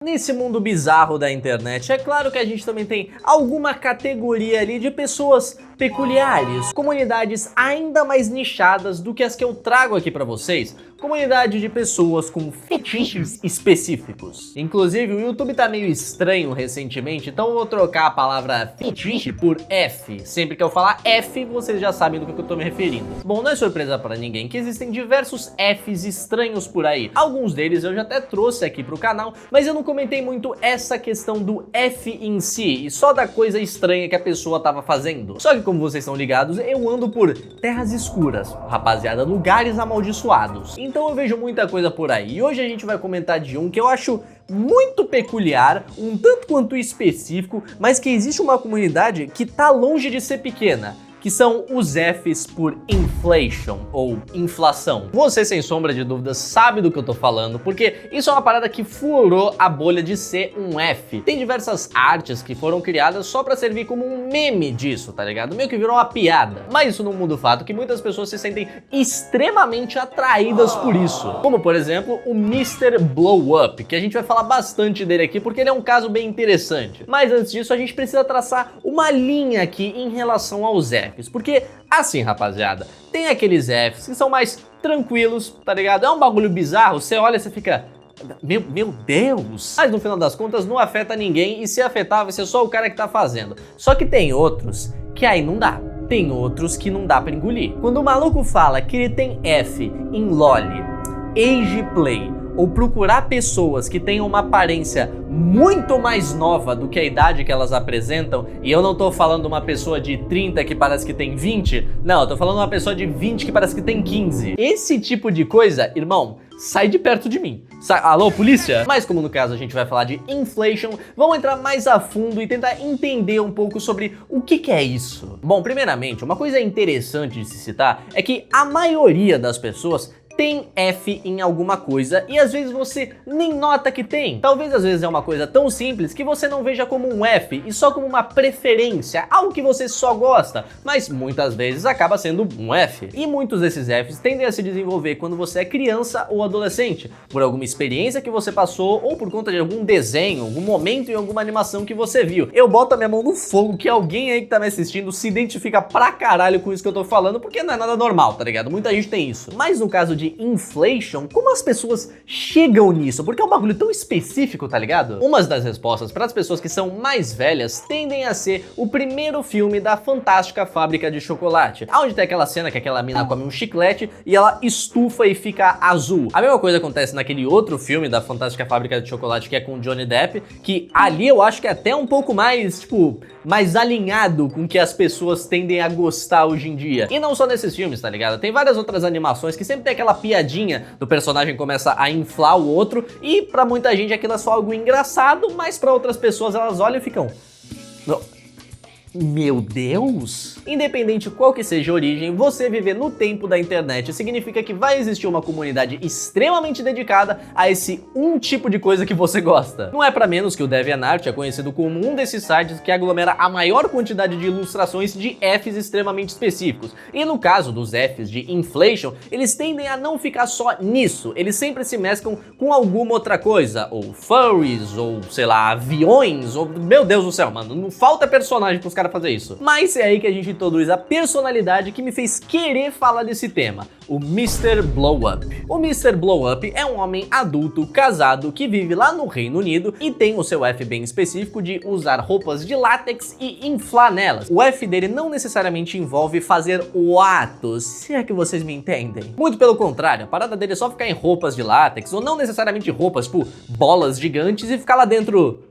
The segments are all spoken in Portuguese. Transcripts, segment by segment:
Nesse mundo bizarro da internet, é claro que a gente também tem alguma categoria ali de pessoas peculiares, comunidades ainda mais nichadas do que as que eu trago aqui pra vocês, comunidade de pessoas com fetiches específicos. Inclusive, o YouTube tá meio estranho recentemente, então eu vou trocar a palavra fetiche por F. Sempre que eu falar F, vocês já sabem do que eu tô me referindo. Bom, não é surpresa pra ninguém que existem diversos Fs estranhos por aí. Alguns deles eu já até trouxe aqui pro canal, mas eu não comentei muito essa questão do F em si, e só da coisa estranha que a pessoa tava fazendo. Só que como vocês estão ligados, eu ando por terras escuras, rapaziada, lugares amaldiçoados. Então eu vejo muita coisa por aí, e hoje a gente vai comentar de um que eu acho muito peculiar, um tanto quanto específico, mas que existe uma comunidade que tá longe de ser pequena, que são os Fs por inflation, ou inflação. Você, sem sombra de dúvidas, sabe do que eu tô falando, porque isso é uma parada que furou a bolha de ser um F. Tem diversas artes que foram criadas só pra servir como um meme disso, tá ligado? Meio que virou uma piada. Mas isso não muda o fato que muitas pessoas se sentem extremamente atraídas por isso. Como, por exemplo, o Mr. Blow Up, que a gente vai falar bastante dele aqui, porque ele é um caso bem interessante. Mas antes disso, a gente precisa traçar uma linha aqui em relação aos Fs. Porque, assim, rapaziada, tem aqueles Fs que são mais tranquilos, tá ligado? É um bagulho bizarro, você olha e você fica... Meu Deus! Mas no final das contas não afeta ninguém, e se afetar vai ser só o cara que tá fazendo. Só que tem outros que aí não dá. Tem outros que não dá pra engolir. Quando o maluco fala que ele tem F em LOL, Age Play, ou procurar pessoas que tenham uma aparência muito mais nova do que a idade que elas apresentam, e eu não tô falando uma pessoa de 30 que parece que tem 20, não, eu tô falando uma pessoa de 20 que parece que tem 15. Esse tipo de coisa, irmão, sai de perto de mim. Alô, polícia? Mas como no caso a gente vai falar de inflation, vamos entrar mais a fundo e tentar entender um pouco sobre o que é isso. Bom, primeiramente, uma coisa interessante de se citar é que a maioria das pessoas tem F em alguma coisa e às vezes você nem nota que tem. Talvez às vezes é uma coisa tão simples que você não veja como um F e só como uma preferência, algo que você só gosta, mas muitas vezes acaba sendo um F. E muitos desses Fs tendem a se desenvolver quando você é criança ou adolescente, por alguma experiência que você passou ou por conta de algum desenho, algum momento em alguma animação que você viu. Eu boto a minha mão no fogo que alguém aí que tá me assistindo se identifica pra caralho com isso que eu tô falando, porque não é nada normal, tá ligado? Muita gente tem isso. Mas no caso de inflation, como as pessoas chegam nisso? Porque é um bagulho tão específico, tá ligado? Umas das respostas para as pessoas que são mais velhas tendem a ser o primeiro filme da Fantástica Fábrica de Chocolate, onde tem aquela cena que aquela mina come um chiclete e ela estufa e fica azul. A mesma coisa acontece naquele outro filme da Fantástica Fábrica de Chocolate que é com o Johnny Depp, que ali eu acho que é até um pouco mais, tipo, mais alinhado com o que as pessoas tendem a gostar hoje em dia. E não só nesses filmes, tá ligado? Tem várias outras animações que sempre tem aquela piadinha do personagem começa a inflar o outro, e pra muita gente aquilo é só algo engraçado, mas pra outras pessoas elas olham e ficam... Meu Deus! Independente qual que seja a origem, você viver no tempo da internet significa que vai existir uma comunidade extremamente dedicada a esse um tipo de coisa que você gosta. Não é pra menos que o DeviantArt é conhecido como um desses sites que aglomera a maior quantidade de ilustrações de Fs extremamente específicos. E no caso dos Fs de inflation, eles tendem a não ficar só nisso, eles sempre se mesclam com alguma outra coisa, ou furries, ou sei lá, aviões, ou... Meu Deus do céu, mano, não falta personagem pros caras fazer isso. Mas é aí que a gente introduz a personalidade que me fez querer falar desse tema, o Mr. Blow Up. O Mr. Blow Up é um homem adulto, casado, que vive lá no Reino Unido e tem o seu F bem específico de usar roupas de látex e inflar nelas. O F dele não necessariamente envolve fazer o ato, se é que vocês me entendem. Muito pelo contrário, a parada dele é só ficar em roupas de látex, ou não necessariamente roupas, tipo bolas gigantes, e ficar lá dentro...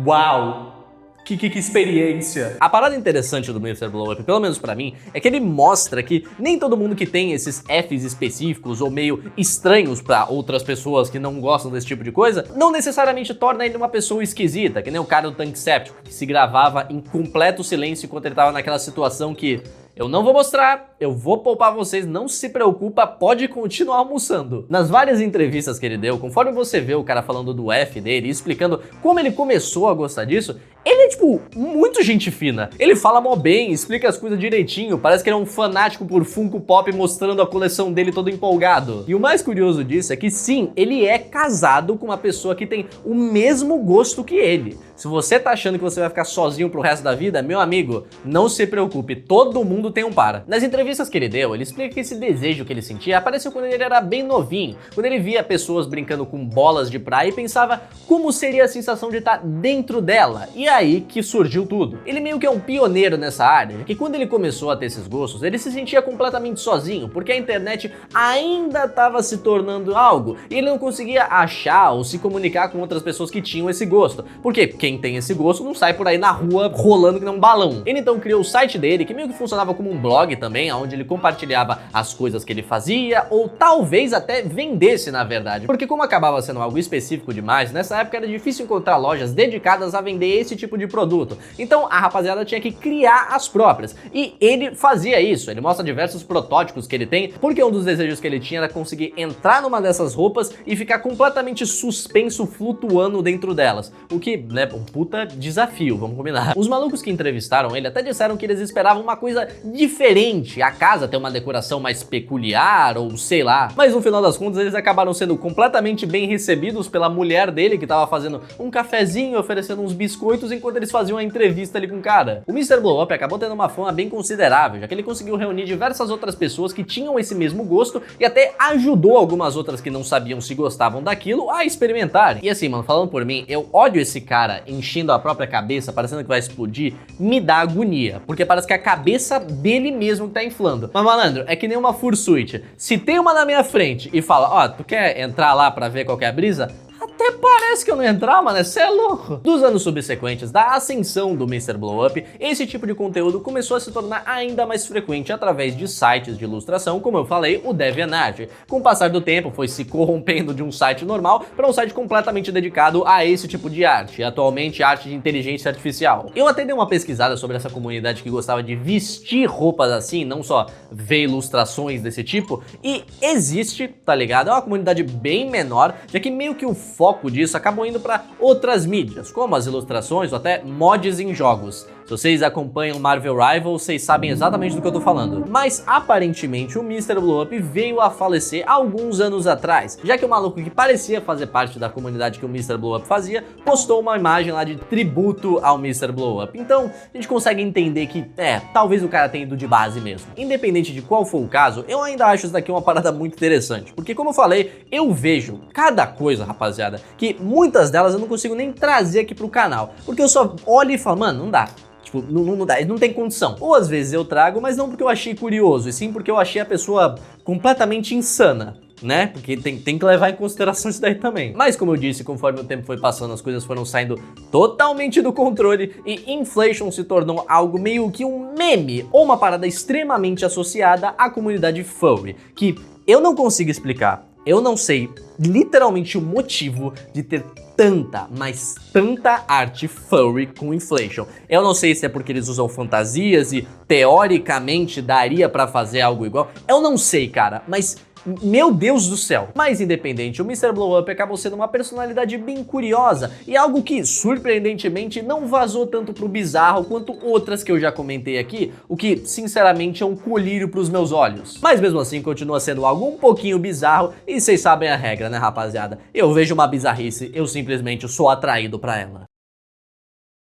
Uau! Que experiência! A parada interessante do Mr. Blow Up, pelo menos pra mim, é que ele mostra que nem todo mundo que tem esses Fs específicos ou meio estranhos pra outras pessoas que não gostam desse tipo de coisa, não necessariamente torna ele uma pessoa esquisita, que nem o cara do Tanque Séptico, que se gravava em completo silêncio enquanto ele tava naquela situação que... Eu não vou mostrar, eu vou poupar vocês, não se preocupa, pode continuar almoçando. Nas várias entrevistas que ele deu, conforme você vê o cara falando do F dele e explicando como ele começou a gostar disso, Ele é, tipo, muito gente fina. Ele fala mó bem, explica as coisas direitinho, parece que ele é um fanático por Funko Pop mostrando a coleção dele todo empolgado. E o mais curioso disso é que sim, ele é casado com uma pessoa que tem o mesmo gosto que ele. Se você tá achando que você vai ficar sozinho pro resto da vida, meu amigo, não se preocupe, todo mundo tem um par. Nas entrevistas que ele deu, ele explica que esse desejo que ele sentia apareceu quando ele era bem novinho, quando ele via pessoas brincando com bolas de praia e pensava como seria a sensação de estar dentro dela. E aí que surgiu tudo. Ele meio que é um pioneiro nessa área, que quando ele começou a ter esses gostos, ele se sentia completamente sozinho, porque a internet ainda estava se tornando algo, e ele não conseguia achar ou se comunicar com outras pessoas que tinham esse gosto, porque quem tem esse gosto não sai por aí na rua rolando que nem um balão. Ele então criou o site dele, que meio que funcionava como um blog também, onde ele compartilhava as coisas que ele fazia, ou talvez até vendesse na verdade, porque como acabava sendo algo específico demais, nessa época era difícil encontrar lojas dedicadas a vender esse tipo de produto. Então a rapaziada tinha que criar as próprias, e ele fazia isso. Ele mostra diversos protótipos que ele tem, porque um dos desejos que ele tinha era conseguir entrar numa dessas roupas e ficar completamente suspenso, flutuando dentro delas, o que, né, um puta desafio, vamos combinar. Os malucos que entrevistaram ele até disseram que eles esperavam uma coisa diferente, a casa ter uma decoração mais peculiar, ou sei lá, mas no final das contas eles acabaram sendo completamente bem recebidos pela mulher dele, que tava fazendo um cafezinho, oferecendo uns biscoitos enquanto eles faziam a entrevista ali com o cara. O Mr. Blow Up acabou tendo uma fama bem considerável, já que ele conseguiu reunir diversas outras pessoas que tinham esse mesmo gosto e até ajudou algumas outras que não sabiam se gostavam daquilo a experimentarem. E assim, mano, falando por mim, eu ódio esse cara enchendo a própria cabeça, parecendo que vai explodir, me dá agonia, porque parece que a cabeça dele mesmo tá inflando. Mas malandro, é que nem uma fursuit. Se tem uma na minha frente e fala, ó, tu quer entrar lá pra ver qual que é a brisa? Até parece que eu não ia entrar, mano, cê é louco. Dos anos subsequentes da ascensão do Mr. Blow Up, esse tipo de conteúdo começou a se tornar ainda mais frequente através de sites de ilustração, como eu falei, o DeviantArt. Com o passar do tempo, foi se corrompendo de um site normal para um site completamente dedicado a esse tipo de arte, atualmente arte de inteligência artificial. Eu até dei uma pesquisada sobre essa comunidade que gostava de vestir roupas assim, não só ver ilustrações desse tipo, e existe, tá ligado? É uma comunidade bem menor, já que meio que o foco disso acabou indo para outras mídias, como as ilustrações ou até mods em jogos. Se vocês acompanham Marvel Rivals, vocês sabem exatamente do que eu tô falando. Mas aparentemente o Mr. Blow Up veio a falecer alguns anos atrás, já que o maluco que parecia fazer parte da comunidade que o Mr. Blow Up fazia, postou uma imagem lá de tributo ao Mr. Blow Up. Então a gente consegue entender que, talvez o cara tenha ido de base mesmo. Independente de qual for o caso, eu ainda acho isso daqui uma parada muito interessante, porque como eu falei, eu vejo cada coisa, rapaziada, que muitas delas eu não consigo nem trazer aqui pro canal, porque eu só olho e falo, mano, não dá. Tipo, não dá, não tem condição. Ou às vezes eu trago, mas não porque eu achei curioso, e sim porque eu achei a pessoa completamente insana, né? Porque tem que levar em consideração isso daí também. Mas como eu disse, conforme o tempo foi passando, as coisas foram saindo totalmente do controle e inflation se tornou algo meio que um meme, ou uma parada extremamente associada à comunidade furry, que eu não consigo explicar. Eu não sei literalmente o motivo de ter tanta, mas tanta arte furry com inflation. Eu não sei se é porque eles usam fantasias e teoricamente daria pra fazer algo igual. Eu não sei, cara, mas meu Deus do céu. Mas independente, o Mr. Blow Up acabou sendo uma personalidade bem curiosa e algo que, surpreendentemente, não vazou tanto pro bizarro quanto outras que eu já comentei aqui, o que, sinceramente, é um colírio pros meus olhos. Mas mesmo assim, continua sendo algo um pouquinho bizarro e vocês sabem a regra, né, rapaziada? Eu vejo uma bizarrice, eu simplesmente sou atraído pra ela.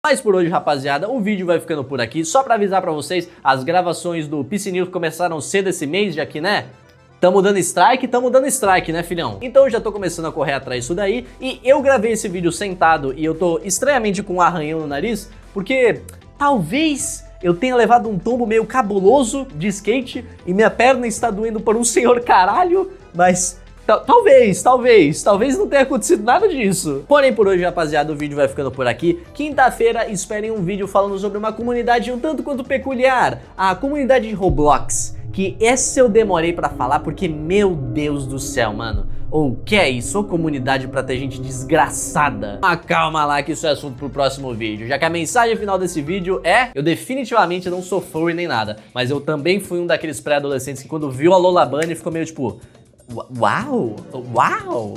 Mas por hoje, rapaziada, o vídeo vai ficando por aqui. Só pra avisar pra vocês, as gravações do PC News começaram cedo esse mês, já que, né, tamo dando strike, né, filhão? Então eu já tô começando a correr atrás disso daí, e eu gravei esse vídeo sentado e eu tô estranhamente com um arranhão no nariz, porque talvez eu tenha levado um tombo meio cabuloso de skate e minha perna está doendo por um senhor caralho, mas talvez não tenha acontecido nada disso. Porém, por hoje, rapaziada, o vídeo vai ficando por aqui. Quinta-feira, esperem um vídeo falando sobre uma comunidade um tanto quanto peculiar, a comunidade de Roblox. Que essa eu demorei pra falar porque, meu Deus do céu, mano. Ou que é isso? Ou comunidade pra ter gente desgraçada? Mas calma lá que isso é assunto pro próximo vídeo. Já que a mensagem final desse vídeo é: eu definitivamente não sou furry nem nada, mas eu também fui um daqueles pré-adolescentes que quando viu a Lola Bunny ficou meio tipo, uau, uau.